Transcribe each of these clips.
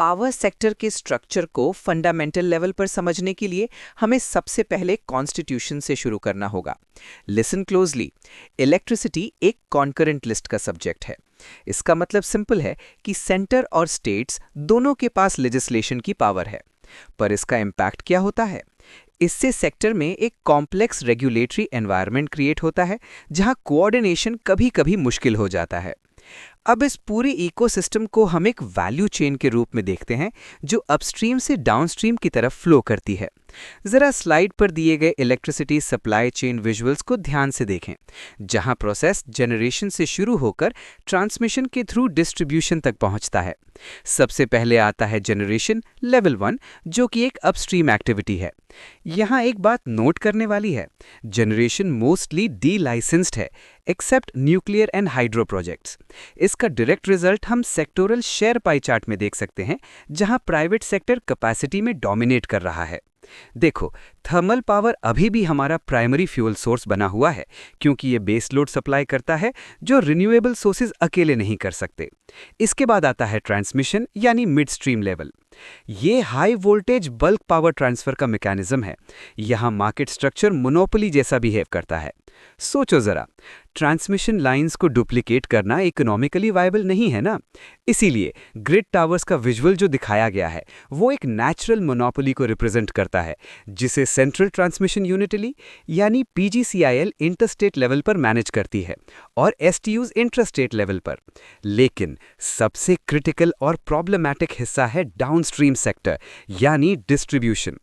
Power sector के structure को fundamental level पर समझने के लिए हमें सबसे पहले कॉन्स्टिट्यूशन से शुरू करना होगा। Listen closely. इलेक्ट्रिसिटी एक कॉन्करेंट लिस्ट का सब्जेक्ट है। इसका मतलब सिंपल है कि सेंटर और स्टेट्स दोनों के पास लेजिस्लेशन की पावर है। पर इसका इम्पैक्ट क्या होता है? इससे सेक्टर में एक कॉम्प्लेक्स रेगुलेटरी एनवायरनमेंट क्रिएट होता है, जहां कोऑर्डिनेशन कभी-कभी मुश्किल हो जाता है। अब इस पूरी इकोसिस्टम को हम एक वैल्यू चेन के रूप में देखते हैं, जो अपस्ट्रीम से डाउनस्ट्रीम की तरफ फ्लो करती है। जरा स्लाइड पर दिए गए इलेक्ट्रिसिटी सप्लाई चेन विजुअल्स को ध्यान से देखें, जहां प्रोसेस जनरेशन से शुरू होकर ट्रांसमिशन के थ्रू डिस्ट्रीब्यूशन तक पहुंचता है। सबसे पहले आता है जनरेशन लेवल 1, जो कि एक अपस्ट्रीम एक्टिविटी है। यहां एक बात नोट करने वाली है, जनरेशन मोस्टली डी लाइसेंस्ड है, except nuclear and hydro projects. इसका डायरेक्ट रिजल्ट हम सेक्टोरल शेयर पाई चार्ट में देख सकते हैं, जहां प्राइवेट सेक्टर कैपेसिटी में डोमिनेट कर रहा है। देखो, थर्मल पावर अभी भी हमारा प्राइमरी फ्यूल सोर्स बना हुआ है, क्योंकि ये बेस लोड सप्लाई करता है, जो रिन्यूएबल सोर्सेज अकेले नहीं कर सकते। इसके बाद आता है ट्रांसमिशन यानी मिड स्ट्रीम लेवल। ये high voltage bulk power transfer का मैकेनिज्म है। यहाँ मार्केट स्ट्रक्चर मोनोपोली जैसा बिहेव करता है। सोचो जरा, ट्रांसमिशन लाइंस को डुप्लीकेट करना इकोनॉमिकली वायबल नहीं है ना। इसीलिए ग्रिड टावर्स का विजुअल जो दिखाया गया है, वो एक नेचुरल मोनोपोली को रिप्रेजेंट करता है, जिसे सेंट्रल ट्रांसमिशन यूनिटली यानी पीजीसीआईएल इंटरस्टेट लेवल पर मैनेज करती है और एसटीयूज इंट्रास्टेट लेवल पर। लेकिन सबसे क्रिटिकल और प्रॉब्लमैटिक हिस्सा है डाउनस्ट्रीम सेक्टर यानी डिस्ट्रीब्यूशन।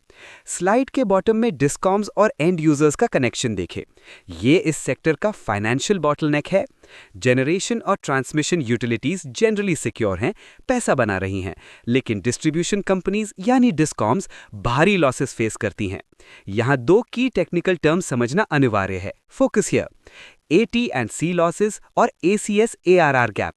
स्लाइड के बॉटम में डिस्कॉम्स और एंड यूजर्स का कनेक्शन देखें। ये इस सेक्टर का फाइनेंशियल बॉटलनेक है। जनरेशन और ट्रांसमिशन यूटिलिटीज जनरली सिक्योर हैं, पैसा बना रही हैं, लेकिन डिस्ट्रीब्यूशन कंपनीज यानी डिस्कॉम्स भारी लॉसेस फेस करती हैं। यहां दो की टेक्निकल टर्म्स समझना अनिवार्य है। Focus here. AT&C लॉसेस और ACS-ARR gap.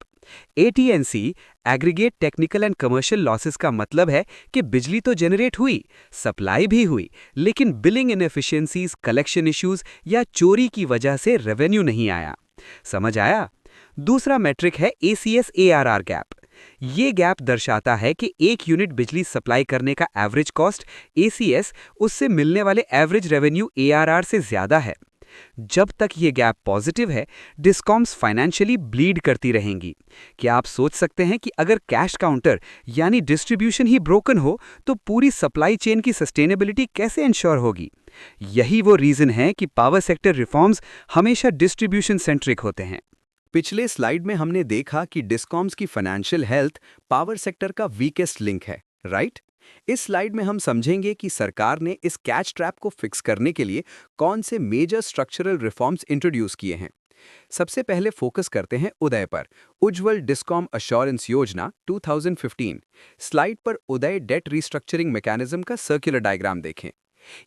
AT&C aggregate technical and commercial losses का मतलब है कि बिजली तो जनरेट हुई, सप्लाई भी हुई, लेकिन बिलिंग इनएफिशिएंसीज, कलेक्शन इश्यूज या चोरी की वजह से रेवेन्यू नहीं आया। समझ आया? दूसरा मैट्रिक है ACS-ARR गैप। ये गैप दर्शाता है कि एक यूनिट बिजली सप्लाई करने का एवरेज कॉस्ट ACS उससे मिलने वाले एवरेज रेवेन्यू ARR से ज्यादा है। जब तक ये गैप पॉजिटिव है, डिस्कॉम्स फाइनेंशियली ब्लीड करती रहेंगी। क्या आप सोच सकते हैं कि अगर कैश काउंटर यानी डिस्ट्रीब्यूशन ही ब्रोकन हो, तो पूरी सप्लाई चेन की सस्टेनेबिलिटी कैसे इंश्योर होगी? यही वो रीजन है कि पावर सेक्टर रिफॉर्म्स हमेशा डिस्ट्रीब्यूशन सेंट्रिक होते हैं। पिछले स्लाइड में हमने देखा कि डिस्कॉम्स की फाइनेंशियल हेल्थ पावर सेक्टर का वीकेस्ट लिंक है, राइट? इस स्लाइड में हम समझेंगे कि सरकार ने इस कैच ट्रैप को फिक्स करने के लिए कौन से मेजर स्ट्रक्चरल रिफॉर्म्स इंट्रोड्यूस किए हैं। सबसे पहले फोकस करते हैं उदय पर। उज्ज्वल डिस्कॉम अश्योरेंस योजना 2015। स्लाइड पर उदय डेट रिस्ट्रक्चरिंग मैकेनिज्म का सर्कुलर डायग्राम देखें।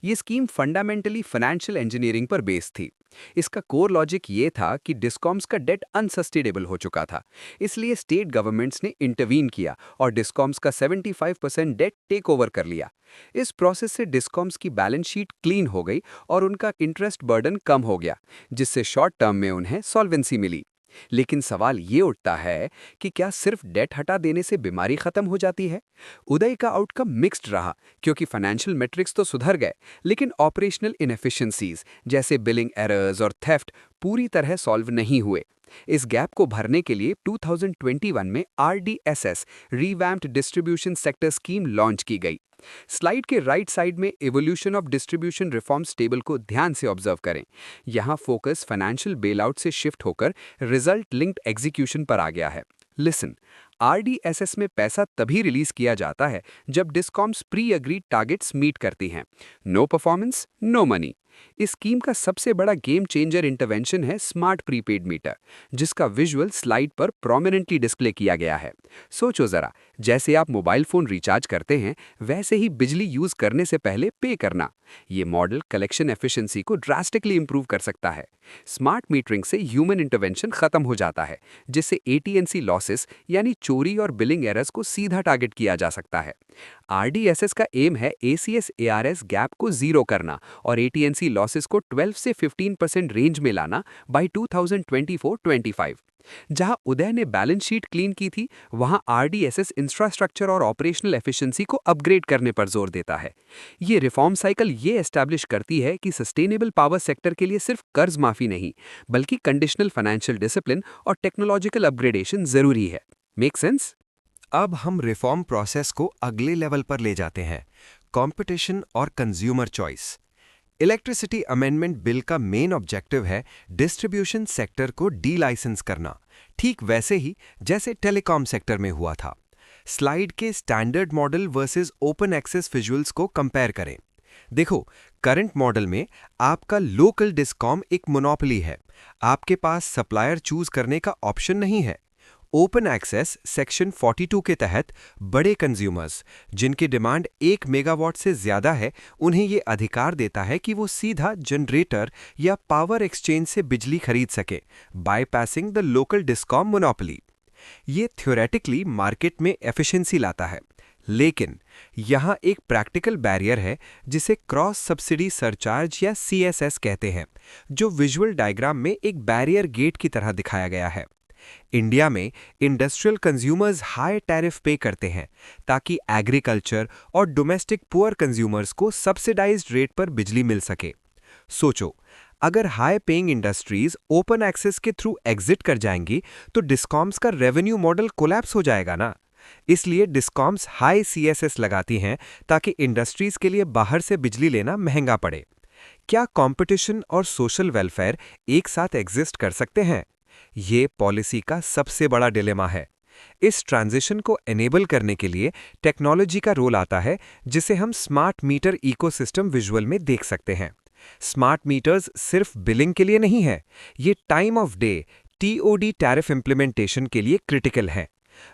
ये स्कीम फंडामेंटली फाइनेंशियल इंजीनियरिंग पर बेस्ड थी। इसका कोर लॉजिक ये था कि डिस्कॉम्स का डेट अनसस्टेनेबल हो चुका था, इसलिए स्टेट गवर्नमेंट्स ने इंटरवीन किया और डिस्कॉम्स का 75% डेट टेक ओवर कर लिया। इस प्रोसेस से डिस्कॉम्स की बैलेंस शीट क्लीन हो गई और उनका इंटरेस्ट बर्डन कम हो गया, जिससे शॉर्ट टर्म में उन्हें सॉल्वेंसी मिली। लेकिन सवाल ये उठता है कि क्या सिर्फ डेट हटा देने से बीमारी खत्म हो जाती है? उदय का आउटकम मिक्स्ड रहा, क्योंकि फाइनेंशियल मेट्रिक्स तो सुधर गए, लेकिन ऑपरेशनल इनएफिशिएंसीज जैसे बिलिंग एरर्स और थेफ्ट पूरी तरह सॉल्व नहीं हुए। इस गैप को भरने के लिए 2021 में RDSS revamped distribution sector scheme launch की गई। स्लाइड के राइट साइड में evolution of distribution reforms table को ध्यान से ऑब्जर्व करें। यहाँ फोकस फाइनेंशियल बेलआउट से शिफ्ट होकर रिजल्ट लिंक्ड एग्जीक्यूशन पर आ गया है। लिसन, RDSS में पैसा तभी रिलीज किया जाता है जब discoms pre agreed targets meet करती हैं। No performance, no money. इस स्कीम का सबसे बड़ा गेम चेंजर इंटरवेंशन है स्मार्ट प्रीपेड मीटर, जिसका विजुअल स्लाइड पर प्रोमिनेंटली डिस्प्ले किया गया है। सोचो जरा, जैसे आप मोबाइल फोन रिचार्ज करते हैं, वैसे ही बिजली यूज करने से पहले पे करना। ये मॉडल कलेक्शन एफिशिएंसी को ड्रास्टिकली इंप्रूव कर सकता है। स्मार्ट मीटरिंग से ह्यूमन इंटरवेंशन खत्म हो जाता है, जिससे AT&C लॉसेस यानी चोरी और बिलिंग एरर्स को सीधा टारगेट किया जा सकता है। RDSS का एम है ACS-ARS गैप को जीरो करना और AT&C लॉसेस को 12 से 15% रेंज में लाना बाय 2024-25। जहां उदय ने बैलेंस शीट क्लीन की थी, वहां आरडीएसएस इंफ्रास्ट्रक्चर और ऑपरेशनल एफिशिएंसी को अपग्रेड करने पर जोर देता है। ये रिफॉर्म साइकिल ये एस्टैब्लिश करती है कि सस्टेनेबल पावर सेक्टर के लिए सिर्फ कर्ज माफी नहीं, बल्कि कंडीशनल फाइनेंशियल डिसिप्लिन और टेक्नोलॉजिकल अपग्रेडेशन जरूरी है। Make sense? अब हम रिफॉर्म प्रोसेस को अगले लेवल पर ले जाते हैं, कंपटीशन और consumer choice. Electricity amendment bill का मेन ऑब्जेक्टिव है डिस्ट्रीब्यूशन सेक्टर को डी लाइसेंस करना, ठीक वैसे ही जैसे टेलीकॉम सेक्टर में हुआ था। स्लाइड के standard model versus open access visuals को कंपेयर करें। देखो, करंट मॉडल में आपका लोकल डिस्कॉम एक मोनोपोली है, आपके पास सप्लायर चूज करने का ऑप्शन नहीं है। ओपन एक्सेस सेक्शन 42 के तहत बड़े कंज्यूमर्स जिनकी डिमांड 1 मेगावाट से ज्यादा है, उन्हें ये अधिकार देता है कि वो सीधा जनरेटर या पावर एक्सचेंज से बिजली खरीद सके, bypassing the local discom monopoly. ये थ्योरेटिकली मार्केट में एफिशिएंसी लाता है, लेकिन यहाँ एक प्रैक्टिकल बैरियर है जिसे क्रॉस सब्सिडी सरचार्ज या CSS कहते हैं, जो विजुअल डायग्राम में एक बैरियर गेट की तरह दिखाया गया है। इंडिया में इंडस्ट्रियल कंज्यूमर्स हाई टैरिफ पे करते हैं ताकि एग्रीकल्चर और डोमेस्टिक पुअर कंज्यूमर्स को सब्सिडाइज्ड रेट पर बिजली मिल सके। सोचो, अगर high paying industries open access के थ्रू एग्जिट कर जाएंगी तो डिस्कॉम्स का रेवेन्यू मॉडल कोलैप्स हो जाएगा ना। इसलिए डिस्कॉम्स हाई CSS लगाती हैं ताकि इंडस्ट्रीज के लिए बाहर से बिजली लेना महंगा पड़े। क्या कंपटीशन और सोशल वेलफेयर एक साथ एग्जिस्ट कर सकते हैं? ये पॉलिसी का सबसे बड़ा डिलेमा है। इस ट्रांजिशन को एनेबल करने के लिए टेक्नोलॉजी का रोल आता है, जिसे हम स्मार्ट मीटर इकोसिस्टम विजुअल में देख सकते हैं। स्मार्ट मीटर्स सिर्फ बिलिंग के लिए नहीं है, ये time of day TOD tariff implementation के लिए क्रिटिकल है।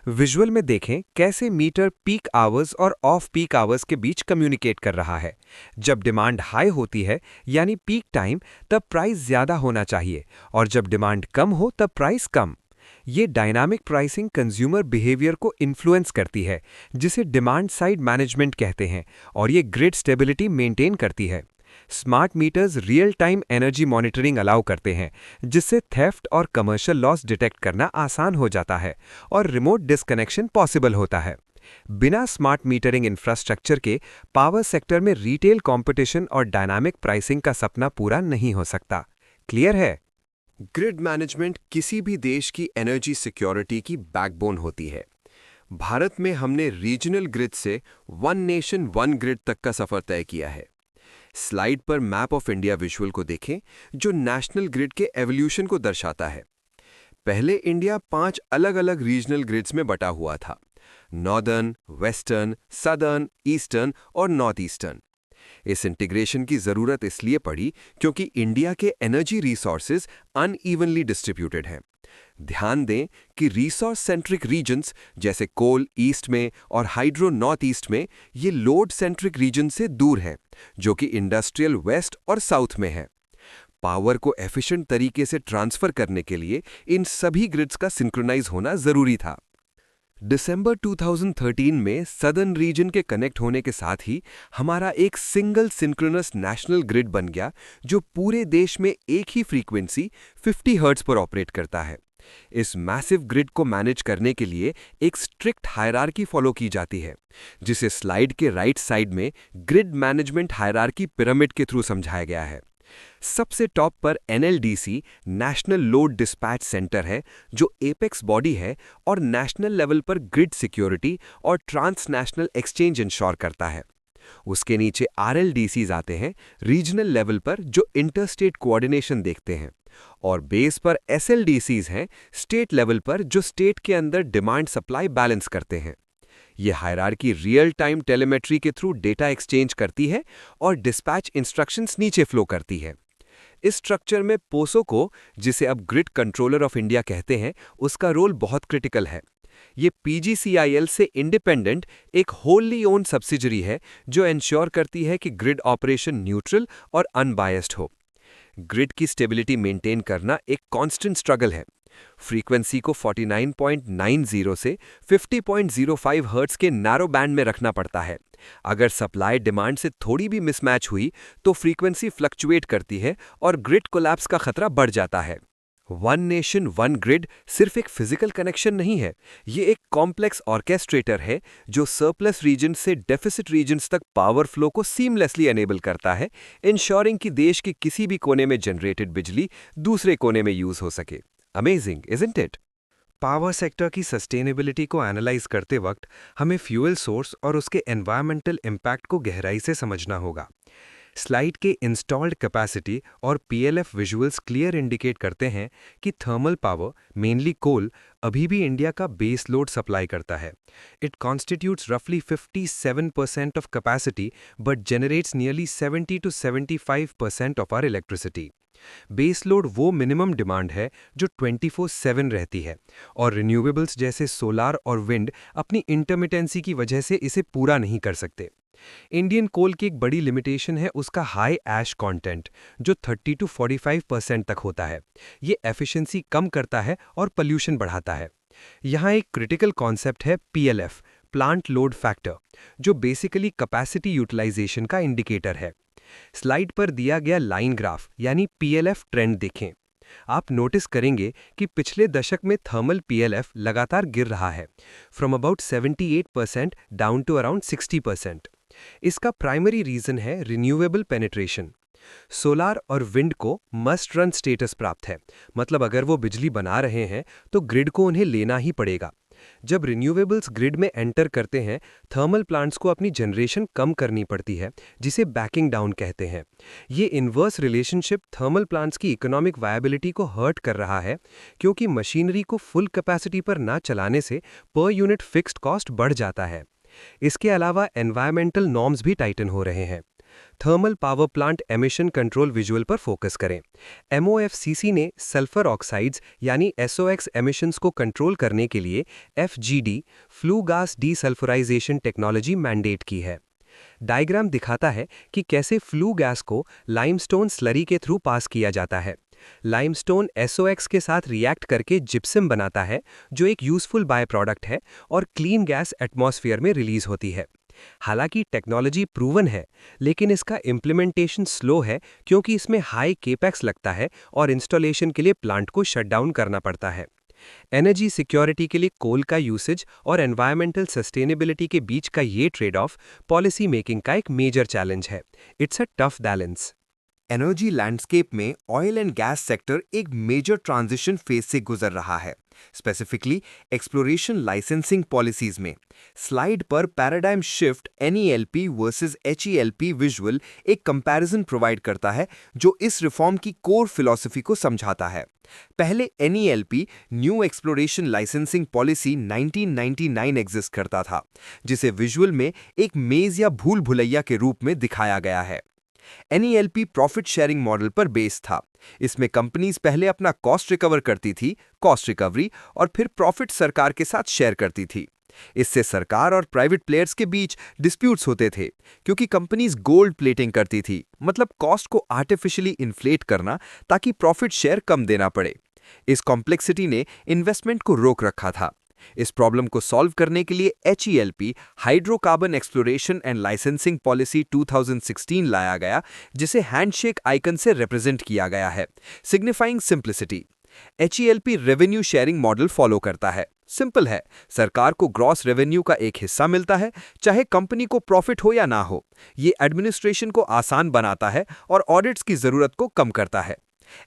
विजुअल में देखें कैसे मीटर पीक आवर्स और ऑफ पीक आवर्स के बीच कम्युनिकेट कर रहा है। जब डिमांड हाई होती है यानी पीक टाइम, तब प्राइस ज्यादा होना चाहिए, और जब डिमांड कम हो तब प्राइस कम। ये डायनामिक प्राइसिंग कंज्यूमर बिहेवियर को इन्फ्लुएंस करती है, जिसे डिमांड साइड मैनेजमेंट कहते हैं, और ये ग्रिड स्टेबिलिटी मेंटेन करती है। Smart meters real time energy monitoring allow करते हैं, जिससे थेफ्ट और कमर्शियल लॉस डिटेक्ट करना आसान हो जाता है और रिमोट डिस्कनेक्शन पॉसिबल होता है। बिना स्मार्ट मीटरिंग इंफ्रास्ट्रक्चर के पावर सेक्टर में रिटेल कंपटीशन और डायनामिक प्राइसिंग का सपना पूरा नहीं हो सकता। क्लियर है? ग्रिड मैनेजमेंट किसी भी देश की एनर्जी सिक्योरिटी की बैकबोन होती है। भारत में हमने रीजनल ग्रिड से वन नेशन वन ग्रिड तक का सफर तय किया है। स्लाइड पर मैप ऑफ इंडिया विजुअल को देखें, जो नेशनल ग्रिड के एवोल्यूशन को दर्शाता है। पहले इंडिया 5 अलग-अलग रीजनल ग्रिड्स में बटा हुआ था: नॉर्दर्न, वेस्टर्न, सदर्न, ईस्टर्न और नॉर्थ ईस्टर्न। इस इंटीग्रेशन की जरूरत इसलिए पड़ी क्योंकि इंडिया के एनर्जी रिसोर्सेज अनइवनली डिस्ट्रीब्यूटेड हैं। ध्यान दें कि रिसोर्स सेंट्रिक रीजन्स जैसे कोल ईस्ट में और हाइड्रो नॉर्थ ईस्ट में ये लोड सेंट्रिक रीजन से दूर हैं, जो कि इंडस्ट्रियल वेस्ट और साउथ में है। पावर को एफिशिएंट तरीके से ट्रांसफर करने के लिए इन सभी ग्रिड्स का सिंक्रोनाइज होना जरूरी था। दिसंबर 2013 में सदर्न रीजन के कनेक्ट होने के साथ ही हमारा एक सिंगल सिंक्रोनस नेशनल ग्रिड बन गया, जो पूरे देश में एक ही फ्रीक्वेंसी 50 हर्ट्ज पर ऑपरेट करता है। इस मैसिव ग्रिड को मैनेज करने के लिए एक स्ट्रिक्ट हायरार्की फॉलो की जाती है, जिसे स्लाइड के राइट साइड में ग्रिड मैनेजमेंट हायरार्की पिरामिड के थ्रू समझाया गया है। सबसे टॉप पर NLDC national load dispatch centre है, जो एपेक्स बॉडी है और नेशनल लेवल पर ग्रिड सिक्योरिटी और ट्रांसनेशनल एक्सचेंज इंश्योर करता है। उसके नीचे RLDCs आते हैं, रीजनल लेवल पर, जो इंटरस्टेट कोऑर्डिनेशन देखते हैं, और बेस पर SLDCs हैं, स्टेट लेवल पर, जो स्टेट के अंदर डिमांड सप्लाई बैलेंस करते हैं। ये हायरार्की रियल टाइम टेलीमेट्री के थ्रू डेटा एक्सचेंज करती है और डिस्पैच इंस्ट्रक्शंस नीचे फ्लो करती है। इस स्ट्रक्चर में पोसो को, जिसे अब ग्रिड कंट्रोलर ऑफ इंडिया कहते हैं, उसका रोल बहुत क्रिटिकल है। ये PGCIL से इंडिपेंडेंट एक होली ओन्ड सब्सिडरी है, जो इंश्योर करती है कि ग्रिड ऑपरेशन न्यूट्रल और अनबायस्ड हो। ग्रिड की स्टेबिलिटी मेंटेन करना एक कांस्टेंट स्ट्रगल है। फ्रीक्वेंसी को 49.90 से 50.05 हर्ट्ज के नैरो बैंड में रखना पड़ता है। अगर सप्लाई डिमांड से थोड़ी भी मिसमैच हुई तो फ्रीक्वेंसी फ्लक्चुएट करती है और ग्रिड कोलैप्स का खतरा बढ़ जाता है। वन नेशन वन ग्रिड सिर्फ एक फिजिकल कनेक्शन नहीं है, ये एक कॉम्प्लेक्स ऑर्केस्ट्रेटर है जो सरप्लस रीजन से डेफिसिट रीजन्स तक पावर फ्लो को सीमलेसली एनेबल करता है, इंश्योरिंग कि देश के किसी भी कोने में जनरेटेड बिजली दूसरे कोने में यूज हो सके। Amazing, isn't it? Power sector की सस्टेनेबिलिटी को एनालाइज करते वक्त हमें फ्यूल सोर्स और उसके एनवायरमेंटल इम्पैक्ट को गहराई से समझना होगा। स्लाइड के इंस्टॉल्ड कैपेसिटी और पीएलएफ विजुअल्स क्लियर इंडिकेट करते हैं कि थर्मल पावर, मेनली कोल, अभी भी इंडिया का बेस लोड सप्लाई करता है। इट कॉन्स्टिट्यूट्स रफली 57% of capacity but generates nearly 70 to 75% of our electricity. Base load वो मिनिमम डिमांड है जो 24/7 रहती है, और रिन्यूएबल्स जैसे सोलार और विंड अपनी इंटरमिटेंसी की वजह से इसे पूरा नहीं कर सकते। इंडियन कोल की एक बड़ी लिमिटेशन है उसका हाई ऐश कंटेंट, जो 30 to 45% तक होता है। ये एफिशिएंसी कम करता है और पोल्यूशन बढ़ाता है। यहाँ एक क्रिटिकल कॉन्सेप्ट है पीएलएफ, प्लांट लोड फैक्टर, जो बेसिकली कैपेसिटी यूटिलाइजेशन का इंडिकेटर है। स्लाइड पर दिया गया लाइन ग्राफ यानी पीएलएफ ट्रेंड देखें। आप नोटिस करेंगे कि पिछले दशक में थर्मल पीएलएफ लगातार गिर रहा है, from about 78% down to around 60%। इसका प्राइमरी रीजन है रिन्यूएबल पेनिट्रेशन। सोलार और विंड को मस्ट रन स्टेटस प्राप्त है, मतलब अगर वो बिजली बना रहे हैं तो ग्रिड को उन्हें लेना ही पड़ेगा। जब रिन्यूएबल्स ग्रिड में एंटर करते हैं, थर्मल प्लांट्स को अपनी जनरेशन कम करनी पड़ती है, जिसे बैकिंग डाउन कहते हैं। ये इन्वर्स रिलेशनशिप थर्मल प्लांट्स की इकोनॉमिक वायबिलिटी को हर्ट कर रहा है, क्योंकि मशीनरी को फुल कैपेसिटी पर ना चलाने से पर यूनिट फिक्स्ड कॉस्ट बढ़ जाता है। इसके अलावा एनवायरमेंटल नॉर्म्स भी टाइटन हो रहे हैं। Thermal power plant emission control visual पर फोकस करें। एमओएफसीसी ने सल्फर ऑक्साइड्स यानी एसओएक्स एमिशंस को कंट्रोल करने के लिए FGD, flue gas desulphurisation technology mandate की है। डायग्राम दिखाता है कि कैसे फ्लू गैस को लाइमस्टोन स्लरी के थ्रू पास किया जाता है। लाइमस्टोन एसओएक्स के साथ रिएक्ट करके जिप्सम बनाता है, जो एक यूजफुल बाय प्रोडक्ट है, और क्लीन गैस एटमॉस्फेयर में रिलीज होती है। हालांकि टेक्नोलॉजी प्रूवन है, लेकिन इसका इम्प्लीमेंटेशन स्लो है, क्योंकि इसमें हाई केपेक्स लगता है और इंस्टॉलेशन के लिए प्लांट को शट डाउन करना पड़ता है। एनर्जी सिक्योरिटी के लिए कोल का यूसेज और एनवायरमेंटल सस्टेनेबिलिटी के बीच का ये ट्रेड ऑफ पॉलिसी मेकिंग का एक मेजर चैलेंज है। It's a tough balance. Energy landscape में ऑयल एंड गैस सेक्टर एक मेजर ट्रांजिशन फेज से गुजर रहा है, स्पेसिफिकली एक्सप्लोरेशन लाइसेंसिंग पॉलिसीज में। स्लाइड पर paradigm shift NELP versus HELP visual एक कंपैरिजन प्रोवाइड करता है, जो इस रिफॉर्म की कोर फिलॉसफी को समझाता है। पहले NELP new exploration licensing policy 1999 exist करता था, जिसे विजुअल में एक मेज या भूल भुलैया के रूप में दिखाया गया है। NELP प्रॉफिट शेयरिंग मॉडल पर बेस्ड था। इसमें कंपनीज पहले अपना कॉस्ट रिकवर करती थी, कॉस्ट रिकवरी, और फिर प्रॉफिट सरकार के साथ शेयर करती थी। इससे सरकार और प्राइवेट प्लेयर्स के बीच डिस्प्यूट्स होते थे, क्योंकि कंपनीज गोल्ड प्लेटिंग करती थी, मतलब कॉस्ट को आर्टिफिशियली इन्फ्लेट करना ताकि प्रॉफिट शेयर कम देना पड़े। इस कॉम्प्लेक्सिटी ने इन्वेस्टमेंट को रोक रखा था। इस प्रॉब्लम को सॉल्व करने के लिए HELP hydrocarbon exploration and licensing policy 2016 लाया गया, जिसे हैंडशेक आइकन से रिप्रेजेंट किया गया है, signifying simplicity. HELP revenue sharing model follow करता है। सिंपल है, सरकार को ग्रॉस रेवेन्यू का एक हिस्सा मिलता है, चाहे कंपनी को प्रॉफिट हो या ना हो। ये एडमिनिस्ट्रेशन को आसान बनाता है और ऑडिट्स की जरूरत को कम करता है।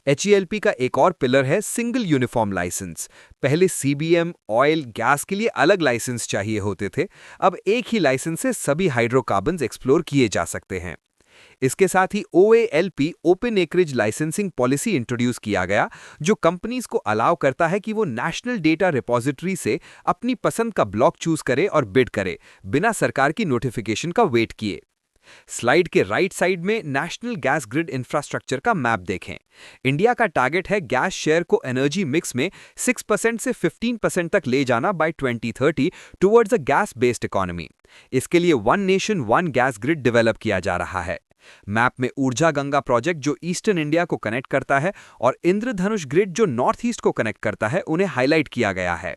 HELP का एक और पिलर है सिंगल यूनिफॉर्म लाइसेंस। पहले CBM, ऑयल, गैस के लिए अलग लाइसेंस चाहिए होते थे, अब एक ही लाइसेंस से सभी हाइड्रोकार्बन्स एक्सप्लोर किए जा सकते हैं। इसके साथ ही OALP open acreage licensing policy introduce किया गया, जो कंपनीज को अलाउ करता है कि वो नेशनल डेटा रिपोजिटरी से अपनी पसंद का ब्लॉक चूज करे और बिड करे, बिना सरकार की नोटिफिकेशन का वेट किए। स्लाइड के राइट साइड में नेशनल गैस ग्रिड इंफ्रास्ट्रक्चर का मैप देखें। इंडिया का टारगेट है गैस शेयर को एनर्जी मिक्स में 6% से 15% तक ले जाना by 2030 towards a gas based economy. इसके लिए one nation one gas grid develop किया जा रहा है। मैप में ऊर्जा गंगा प्रोजेक्ट जो ईस्टर्न इंडिया को कनेक्ट करता है और इंद्रधनुष ग्रिड जो नॉर्थ ईस्ट को कनेक्ट करता है, उन्हें हाईलाइट किया गया है।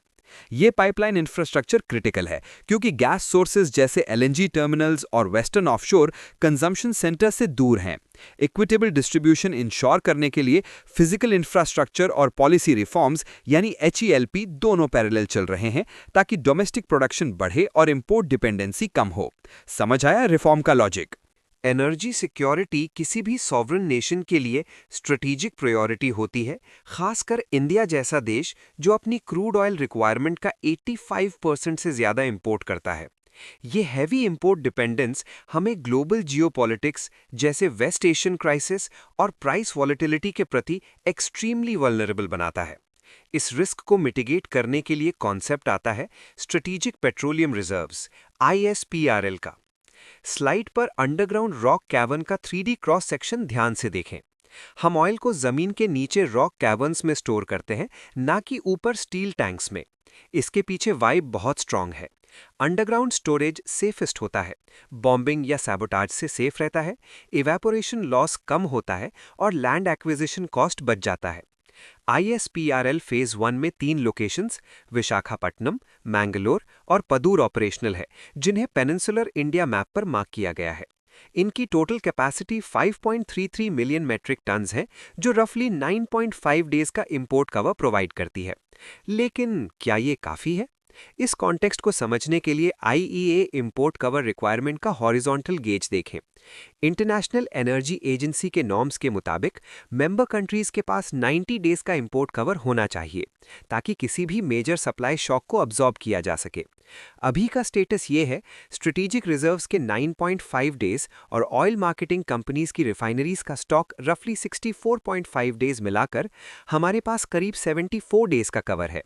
ये पाइपलाइन इंफ्रास्ट्रक्चर क्रिटिकल है क्योंकि गैस सोर्सेज जैसे एलएनजी टर्मिनल्स और वेस्टर्न ऑफशोर कंजम्पशन सेंटर से दूर हैं। इक्विटेबल डिस्ट्रीब्यूशन इंश्योर करने के लिए फिजिकल इंफ्रास्ट्रक्चर और पॉलिसी रिफॉर्म्स यानी HELP दोनों पैरेलल चल रहे हैं ताकि डोमेस्टिक प्रोडक्शन बढ़े और इंपोर्ट डिपेंडेंसी कम हो। समझ आया रिफॉर्म का लॉजिक? एनर्जी सिक्योरिटी किसी भी सॉवरन नेशन के लिए स्ट्रेटेजिक प्रायोरिटी होती है, खासकर इंडिया जैसा देश जो अपनी क्रूड ऑयल रिक्वायरमेंट का 85% से ज़्यादा इंपोर्ट करता है। ये हैवी इंपोर्ट डिपेंडेंस हमें ग्लोबल जियोपॉलिटिक्स जैसे वेस्ट एशियन क्राइसिस और प्राइस वॉलेटिलिटी के प्रति एक्सट्रीमली वल्नरेबल बनाता है। इस रिस्क को मिटिगेट करने के लिए कॉन्सेप्ट आता है स्ट्रेटेजिक पेट्रोलियम रिजर्व्स ISPRL का। स्लाइड पर अंडरग्राउंड रॉक कैवर्न का 3D क्रॉस सेक्शन ध्यान से देखें। हम ऑयल को जमीन के नीचे रॉक कैवर्न्स में स्टोर करते हैं, ना कि ऊपर स्टील टैंक्स में। इसके पीछे वाइब बहुत स्ट्रांग है। अंडरग्राउंड स्टोरेज सेफेस्ट होता है, बॉम्बिंग या सैबोटाज से सेफ रहता है, इवेपोरेशन लॉस कम होता है और लैंड एक्विजिशन कॉस्ट बच जाता है। ISPRL फेज 1 में 3 लोकेशंस विशाखापट्टनम, मैंगलोर और पदूर ऑपरेशनल है, जिन्हें पेनिनसुलर इंडिया मैप पर मार्क किया गया है। इनकी total capacity 5.33 million metric tons है, जो रफली 9.5 डेज का इंपोर्ट कवर प्रोवाइड करती है। लेकिन क्या ये काफ़ी है? इस कॉन्टेक्स्ट को समझने के लिए IEA इंपोर्ट कवर रिक्वायरमेंट का हॉरिजॉन्टल गेज देखें। इंटरनेशनल एनर्जी एजेंसी के नॉर्म्स के मुताबिक मेंबर कंट्रीज के पास 90 डेज का इंपोर्ट कवर होना चाहिए ताकि किसी भी मेजर सप्लाई शॉक को अब्जॉर्ब किया जा सके। अभी का स्टेटस ये है, स्ट्रेटेजिक रिजर्व्स के 9.5 डेज और ऑयल मार्केटिंग कंपनीज की रिफाइनरीज का स्टॉक रफली 64.5 डेज मिलाकर हमारे पास करीब 74 डेज का कवर है।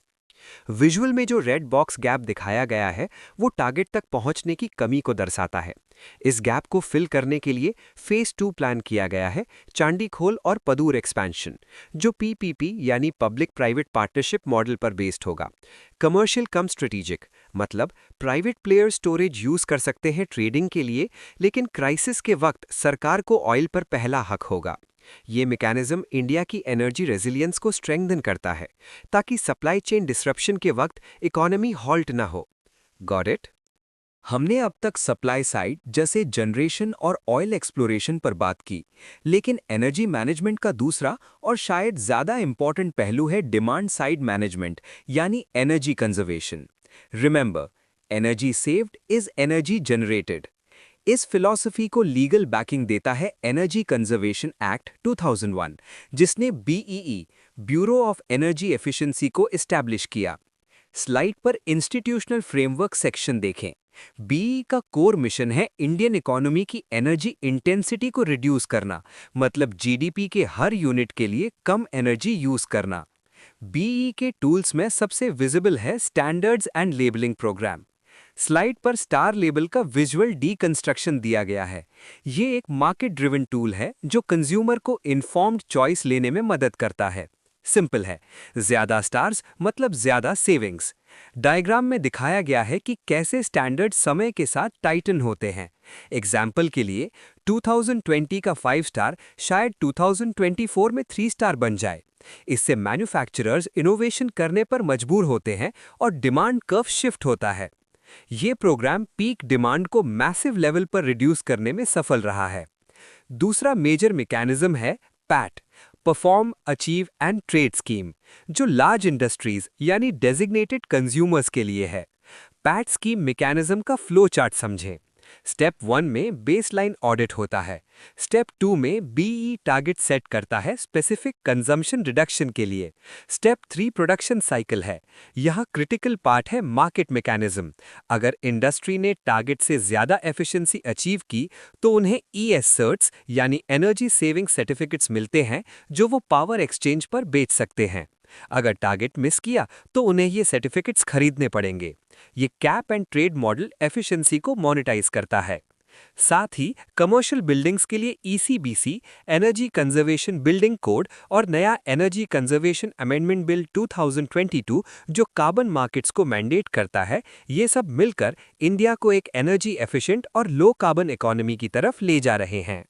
विजुअल में जो रेड बॉक्स गैप दिखाया गया है वो टारगेट तक पहुंचने की कमी को दर्शाता है। इस गैप को फिल करने के लिए फेज 2 प्लान किया गया है, चांडीखोल और पदूर एक्सपेंशन, जो PPP यानी पब्लिक प्राइवेट पार्टनरशिप मॉडल पर बेस्ड होगा। कमर्शियल कम स्ट्रेटेजिक मतलब प्राइवेट प्लेयर स्टोरेज यूज कर सकते हैं ट्रेडिंग के लिए, लेकिन क्राइसिस के वक्त सरकार को ऑयल पर पहला हक होगा। ये मैकेनिज्म इंडिया की एनर्जी रेजिलियंस को स्ट्रेंथन करता है ताकि सप्लाई चेन डिसरप्शन के वक्त इकोनॉमी हॉल्ट ना हो। Got it? हमने अब तक सप्लाई साइड जैसे जनरेशन और ऑयल एक्सप्लोरेशन पर बात की, लेकिन एनर्जी मैनेजमेंट का दूसरा और शायद ज़्यादा इंपॉर्टेंट पहलू है डिमांड साइड मैनेजमेंट यानी energy conservation. Remember, energy saved is energy generated. इस फिलॉसफी को लीगल बैकिंग देता है एनर्जी कंजर्वेशन एक्ट 2001, जिसने BEE bureau of energy efficiency को एस्टैब्लिश किया। स्लाइड पर इंस्टीट्यूशनल फ्रेमवर्क सेक्शन देखें। BEE का कोर मिशन है इंडियन इकोनॉमी की एनर्जी इंटेंसिटी को रिड्यूस करना, मतलब GDP के हर यूनिट के लिए कम एनर्जी यूज करना। BEE के टूल्स में सबसे विजिबल है standards and labelling programme. Slide पर स्टार लेबल का विजुअल डीकंस्ट्रक्शन दिया गया है। ये एक मार्केट ड्रिवन टूल है जो कंज्यूमर को इन्फॉर्म्ड चॉइस लेने में मदद करता है। सिंपल है, ज्यादा स्टार्स मतलब ज्यादा सेविंग्स। डायग्राम में दिखाया गया है कि कैसे स्टैंडर्ड समय के साथ टाइटन होते हैं। एग्जाम्पल के लिए 2020 का 5 स्टार शायद 2024 में 3 स्टार बन जाए। इससे मैन्युफैक्चरर्स इनोवेशन करने पर मजबूर होते हैं और डिमांड कर्व शिफ्ट होता है। ये प्रोग्राम पीक डिमांड को मैसिव लेवल पर रिड्यूस करने में सफल रहा है। दूसरा मेजर मैकेनिज्म है PAT, perform, achieve and trade scheme, जो लार्ज इंडस्ट्रीज यानी डेजिग्नेटेड कंज्यूमर्स के लिए है। पैट स्कीम मैकेनिज्म का फ्लो चार्ट समझें। स्टेप 1 में बेसलाइन ऑडिट होता है। स्टेप 2 में BEE टारगेट सेट करता है स्पेसिफिक कंजम्पशन रिडक्शन के लिए। स्टेप 3 प्रोडक्शन साइकिल है। यह क्रिटिकल पार्ट है मार्केट मैकेनिज्म। अगर इंडस्ट्री ने टारगेट से ज़्यादा एफिशिएंसी अचीव की तो उन्हें ES सर्ट्स यानी एनर्जी सेविंग सर्टिफिकेट्स मिलते हैं, जो वो पावर एक्सचेंज पर बेच सकते हैं। अगर टारगेट मिस किया तो उन्हें ये सर्टिफिकेट्स खरीदने पड़ेंगे। ये cap and trade model efficiency को मोनेटाइज करता है। साथ ही कमर्शियल बिल्डिंग्स के लिए ECBC energy conservation building code और नया एनर्जी कंजर्वेशन अमेंडमेंट बिल 2022 जो कार्बन मार्केट्स को मैंडेट करता है, ये सब मिलकर इंडिया को एक एनर्जी एफिशिएंट और लो कार्बन इकोनॉमी की तरफ ले जा रहे हैं।